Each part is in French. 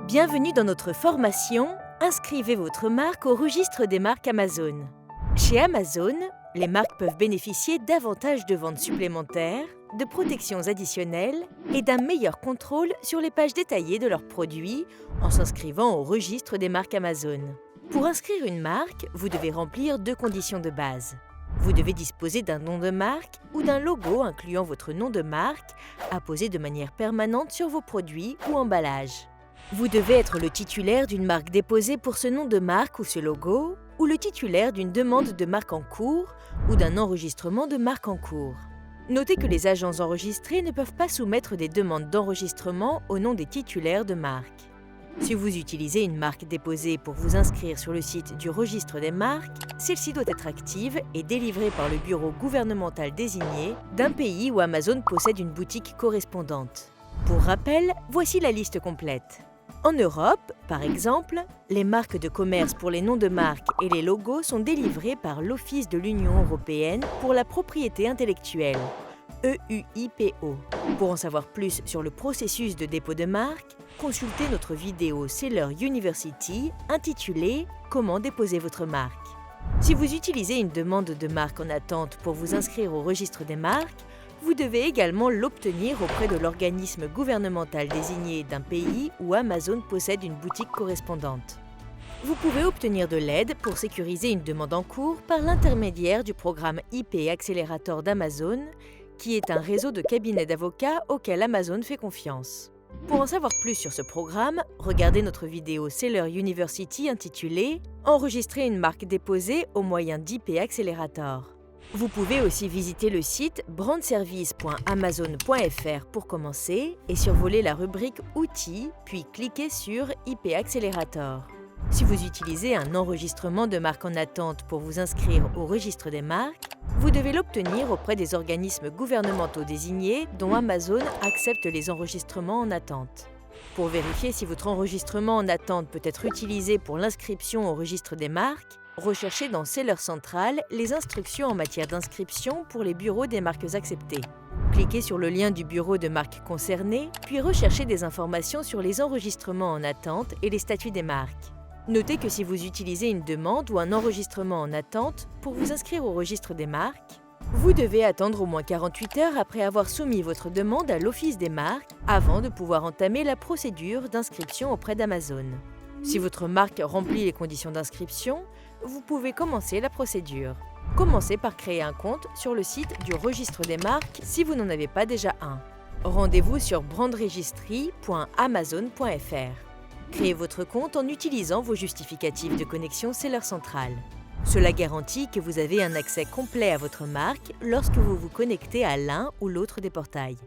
Bienvenue dans notre formation « Inscrivez votre marque au registre des marques Amazon ». Chez Amazon, les marques peuvent bénéficier d'avantages de vente supplémentaires, de protections additionnelles et d'un meilleur contrôle sur les pages détaillées de leurs produits en s'inscrivant au registre des marques Amazon. Pour inscrire une marque, vous devez remplir deux conditions de base. Vous devez disposer d'un nom de marque ou d'un logo incluant votre nom de marque apposé de manière permanente sur vos produits ou emballages. Vous devez être le titulaire d'une marque déposée pour ce nom de marque ou ce logo, ou le titulaire d'une demande de marque en cours ou d'un enregistrement de marque en cours. Notez que les agents enregistrés ne peuvent pas soumettre des demandes d'enregistrement au nom des titulaires de marque. Si vous utilisez une marque déposée pour vous inscrire sur le site du registre des marques, celle-ci doit être active et délivrée par le bureau gouvernemental désigné d'un pays où Amazon possède une boutique correspondante. Pour rappel, voici la liste complète. En Europe, par exemple, les marques de commerce pour les noms de marque et les logos sont délivrées par l'Office de l'Union européenne pour la propriété intellectuelle, EUIPO. Pour en savoir plus sur le processus de dépôt de marque, consultez notre vidéo Seller University intitulée « Comment déposer votre marque ». Si vous utilisez une demande de marque en attente pour vous inscrire au registre des marques, vous devez également l'obtenir auprès de l'organisme gouvernemental désigné d'un pays où Amazon possède une boutique correspondante. Vous pouvez obtenir de l'aide pour sécuriser une demande en cours par l'intermédiaire du programme IP Accelerator d'Amazon, qui est un réseau de cabinets d'avocats auquel Amazon fait confiance. Pour en savoir plus sur ce programme, regardez notre vidéo Seller University intitulée « Enregistrer une marque déposée au moyen d'IP Accelerator ». Vous pouvez aussi visiter le site brandservice.amazon.fr pour commencer et survoler la rubrique « Outils » puis cliquer sur « IP Accelerator ». Si vous utilisez un enregistrement de marque en attente pour vous inscrire au registre des marques, vous devez l'obtenir auprès des organismes gouvernementaux désignés dont Amazon accepte les enregistrements en attente. Pour vérifier si votre enregistrement en attente peut être utilisé pour l'inscription au registre des marques, recherchez dans Seller Central les instructions en matière d'inscription pour les bureaux des marques acceptées. Cliquez sur le lien du bureau de marque concerné, puis recherchez des informations sur les enregistrements en attente et les statuts des marques. Notez que si vous utilisez une demande ou un enregistrement en attente pour vous inscrire au registre des marques, vous devez attendre au moins 48 heures après avoir soumis votre demande à l'Office des marques avant de pouvoir entamer la procédure d'inscription auprès d'Amazon. Si votre marque remplit les conditions d'inscription, vous pouvez commencer la procédure. Commencez par créer un compte sur le site du registre des marques si vous n'en avez pas déjà un. Rendez-vous sur brandregistry.amazon.fr. Créez votre compte en utilisant vos justificatifs de connexion Seller Central. Cela garantit que vous avez un accès complet à votre marque lorsque vous vous connectez à l'un ou l'autre des portails.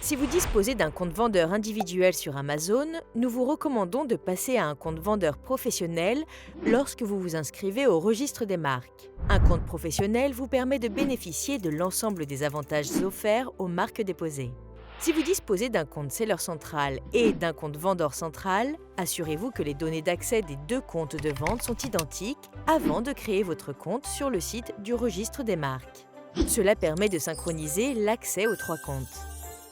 Si vous disposez d'un compte vendeur individuel sur Amazon, nous vous recommandons de passer à un compte vendeur professionnel lorsque vous vous inscrivez au registre des marques. Un compte professionnel vous permet de bénéficier de l'ensemble des avantages offerts aux marques déposées. Si vous disposez d'un compte Seller Central et d'un compte vendeur central, assurez-vous que les données d'accès des deux comptes de vente sont identiques avant de créer votre compte sur le site du registre des marques. Cela permet de synchroniser l'accès aux trois comptes.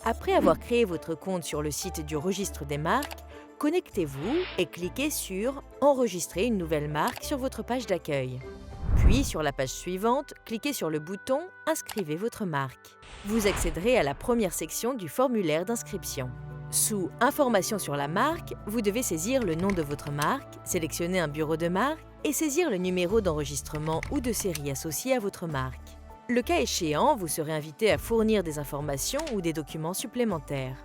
Après avoir créé votre compte sur le site du registre des marques, connectez-vous et cliquez sur « Enregistrer une nouvelle marque » sur votre page d'accueil. Puis, sur la page suivante, cliquez sur le bouton « Inscrivez votre marque ». Vous accéderez à la première section du formulaire d'inscription. Sous « Informations sur la marque », vous devez saisir le nom de votre marque, sélectionner un bureau de marque et saisir le numéro d'enregistrement ou de série associé à votre marque. Le cas échéant, vous serez invité à fournir des informations ou des documents supplémentaires.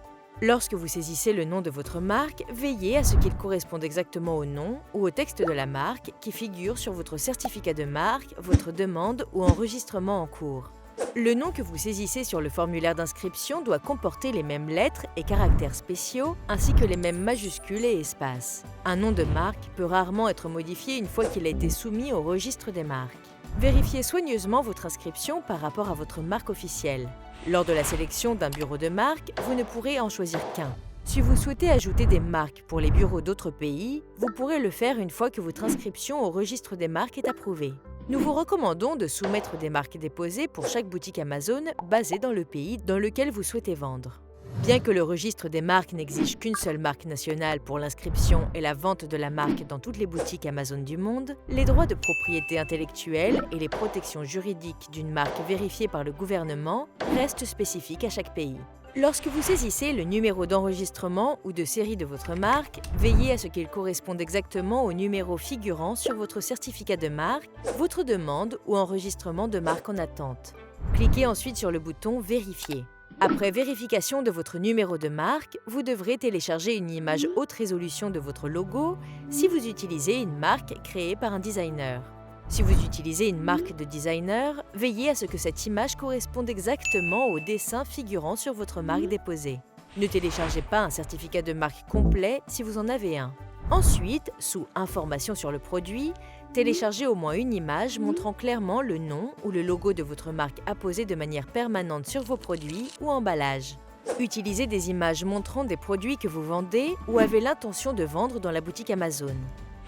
Lorsque vous saisissez le nom de votre marque, veillez à ce qu'il corresponde exactement au nom ou au texte de la marque qui figure sur votre certificat de marque, votre demande ou enregistrement en cours. Le nom que vous saisissez sur le formulaire d'inscription doit comporter les mêmes lettres et caractères spéciaux ainsi que les mêmes majuscules et espaces. Un nom de marque peut rarement être modifié une fois qu'il a été soumis au registre des marques. Vérifiez soigneusement votre inscription par rapport à votre marque officielle. Lors de la sélection d'un bureau de marque, vous ne pourrez en choisir qu'un. Si vous souhaitez ajouter des marques pour les bureaux d'autres pays, vous pourrez le faire une fois que votre inscription au registre des marques est approuvée. Nous vous recommandons de soumettre des marques déposées pour chaque boutique Amazon basée dans le pays dans lequel vous souhaitez vendre. Bien que le registre des marques n'exige qu'une seule marque nationale pour l'inscription et la vente de la marque dans toutes les boutiques Amazon du monde, les droits de propriété intellectuelle et les protections juridiques d'une marque vérifiée par le gouvernement restent spécifiques à chaque pays. Lorsque vous saisissez le numéro d'enregistrement ou de série de votre marque, veillez à ce qu'il corresponde exactement au numéro figurant sur votre certificat de marque, votre demande ou enregistrement de marque en attente. Cliquez ensuite sur le bouton « Vérifier ». Après vérification de votre numéro de marque, vous devrez télécharger une image haute résolution de votre logo si vous utilisez une marque créée par un designer. Si vous utilisez une marque de designer, veillez à ce que cette image corresponde exactement au dessin figurant sur votre marque déposée. Ne téléchargez pas un certificat de marque complet si vous en avez un. Ensuite, sous « Informations sur le produit », téléchargez au moins une image montrant clairement le nom ou le logo de votre marque apposé de manière permanente sur vos produits ou emballages. Utilisez des images montrant des produits que vous vendez ou avez l'intention de vendre dans la boutique Amazon.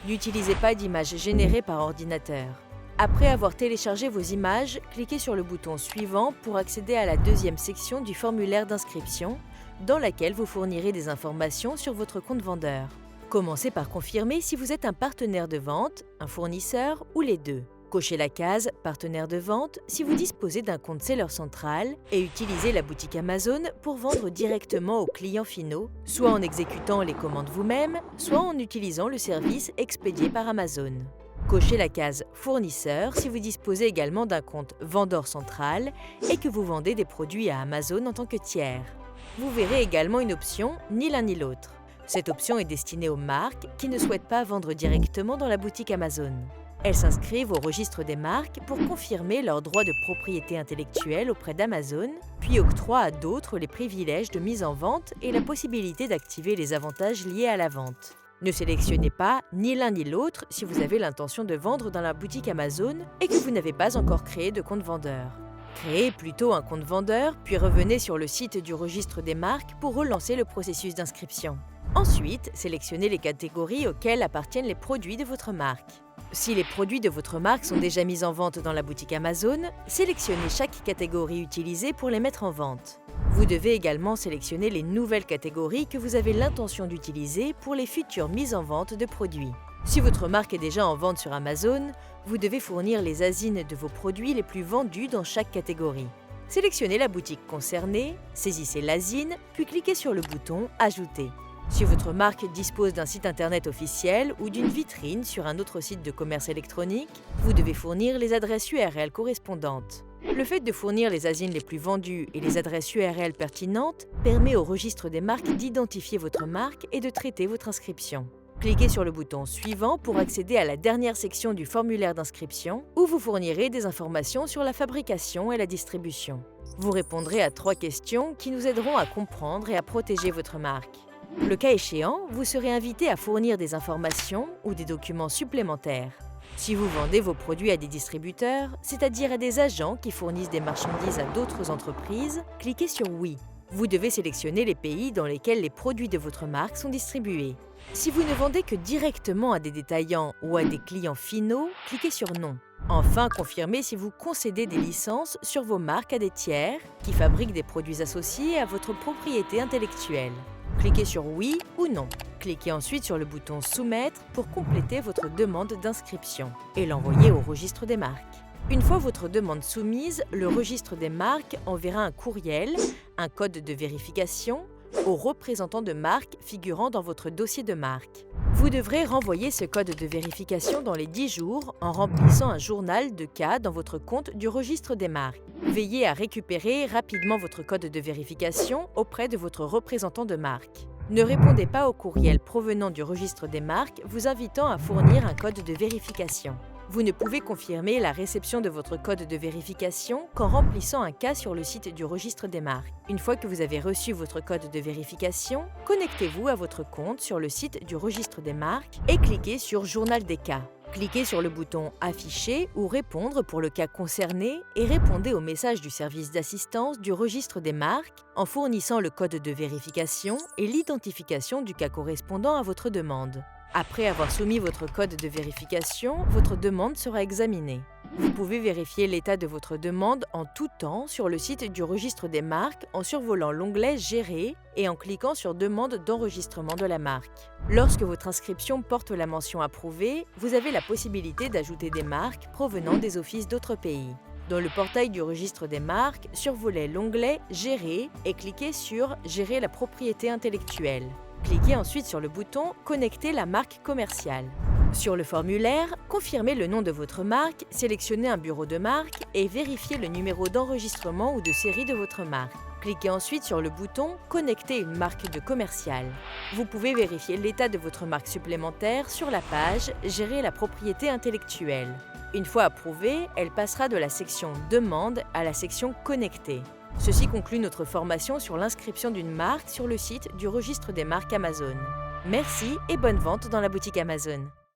N'utilisez pas d'images générées par ordinateur. Après avoir téléchargé vos images, cliquez sur le bouton suivant pour accéder à la deuxième section du formulaire d'inscription, dans laquelle vous fournirez des informations sur votre compte vendeur. Commencez par confirmer si vous êtes un partenaire de vente, un fournisseur ou les deux. Cochez la case « Partenaire de vente » si vous disposez d'un compte Seller Central et utilisez la boutique Amazon pour vendre directement aux clients finaux, soit en exécutant les commandes vous-même, soit en utilisant le service expédié par Amazon. Cochez la case « Fournisseur » si vous disposez également d'un compte Vendeur Central et que vous vendez des produits à Amazon en tant que tiers. Vous verrez également une option « Ni l'un ni l'autre ». Cette option est destinée aux marques qui ne souhaitent pas vendre directement dans la boutique Amazon. Elles s'inscrivent au registre des marques pour confirmer leurs droits de propriété intellectuelle auprès d'Amazon, puis octroient à d'autres les privilèges de mise en vente et la possibilité d'activer les avantages liés à la vente. Ne sélectionnez pas ni l'un ni l'autre si vous avez l'intention de vendre dans la boutique Amazon et que vous n'avez pas encore créé de compte vendeur. Créez plutôt un compte vendeur, puis revenez sur le site du registre des marques pour relancer le processus d'inscription. Ensuite, sélectionnez les catégories auxquelles appartiennent les produits de votre marque. Si les produits de votre marque sont déjà mis en vente dans la boutique Amazon, sélectionnez chaque catégorie utilisée pour les mettre en vente. Vous devez également sélectionner les nouvelles catégories que vous avez l'intention d'utiliser pour les futures mises en vente de produits. Si votre marque est déjà en vente sur Amazon, vous devez fournir les asines de vos produits les plus vendus dans chaque catégorie. Sélectionnez la boutique concernée, saisissez l'asine, puis cliquez sur le bouton « Ajouter ». Si votre marque dispose d'un site internet officiel ou d'une vitrine sur un autre site de commerce électronique, vous devez fournir les adresses URL correspondantes. Le fait de fournir les asines les plus vendues et les adresses URL pertinentes permet au registre des marques d'identifier votre marque et de traiter votre inscription. Cliquez sur le bouton suivant pour accéder à la dernière section du formulaire d'inscription où vous fournirez des informations sur la fabrication et la distribution. Vous répondrez à 3 questions qui nous aideront à comprendre et à protéger votre marque. Le cas échéant, vous serez invité à fournir des informations ou des documents supplémentaires. Si vous vendez vos produits à des distributeurs, c'est-à-dire à des agents qui fournissent des marchandises à d'autres entreprises, cliquez sur « Oui ». Vous devez sélectionner les pays dans lesquels les produits de votre marque sont distribués. Si vous ne vendez que directement à des détaillants ou à des clients finaux, cliquez sur « Non ». Enfin, confirmez si vous concédez des licences sur vos marques à des tiers qui fabriquent des produits associés à votre propriété intellectuelle. Cliquez sur « Oui » ou « Non ». Cliquez ensuite sur le bouton « Soumettre » pour compléter votre demande d'inscription et l'envoyer au registre des marques. Une fois votre demande soumise, le registre des marques enverra un courriel, un code de vérification, aux représentants de marque figurant dans votre dossier de marque. Vous devrez renvoyer ce code de vérification dans les 10 jours en remplissant un journal de cas dans votre compte du registre des marques. Veillez à récupérer rapidement votre code de vérification auprès de votre représentant de marque. Ne répondez pas au courriel provenant du registre des marques vous invitant à fournir un code de vérification. Vous ne pouvez confirmer la réception de votre code de vérification qu'en remplissant un cas sur le site du registre des marques. Une fois que vous avez reçu votre code de vérification, connectez-vous à votre compte sur le site du registre des marques et cliquez sur « Journal des cas ». Cliquez sur le bouton « Afficher » ou « Répondre » pour le cas concerné et répondez au message du service d'assistance du registre des marques en fournissant le code de vérification et l'identification du cas correspondant à votre demande. Après avoir soumis votre code de vérification, votre demande sera examinée. Vous pouvez vérifier l'état de votre demande en tout temps sur le site du registre des marques en survolant l'onglet « Gérer » et en cliquant sur « Demande d'enregistrement de la marque ». Lorsque votre inscription porte la mention « Approuvé », vous avez la possibilité d'ajouter des marques provenant des offices d'autres pays. Dans le portail du registre des marques, survolez l'onglet « Gérer » et cliquez sur « Gérer la propriété intellectuelle ». Cliquez ensuite sur le bouton « Connecter la marque commerciale ». Sur le formulaire, confirmez le nom de votre marque, sélectionnez un bureau de marque et vérifiez le numéro d'enregistrement ou de série de votre marque. Cliquez ensuite sur le bouton « Connecter une marque de commercial ». Vous pouvez vérifier l'état de votre marque supplémentaire sur la page « Gérer la propriété intellectuelle ». Une fois approuvée, elle passera de la section « Demande » à la section « Connecter ». Ceci conclut notre formation sur l'inscription d'une marque sur le site du registre des marques Amazon. Merci et bonne vente dans la boutique Amazon.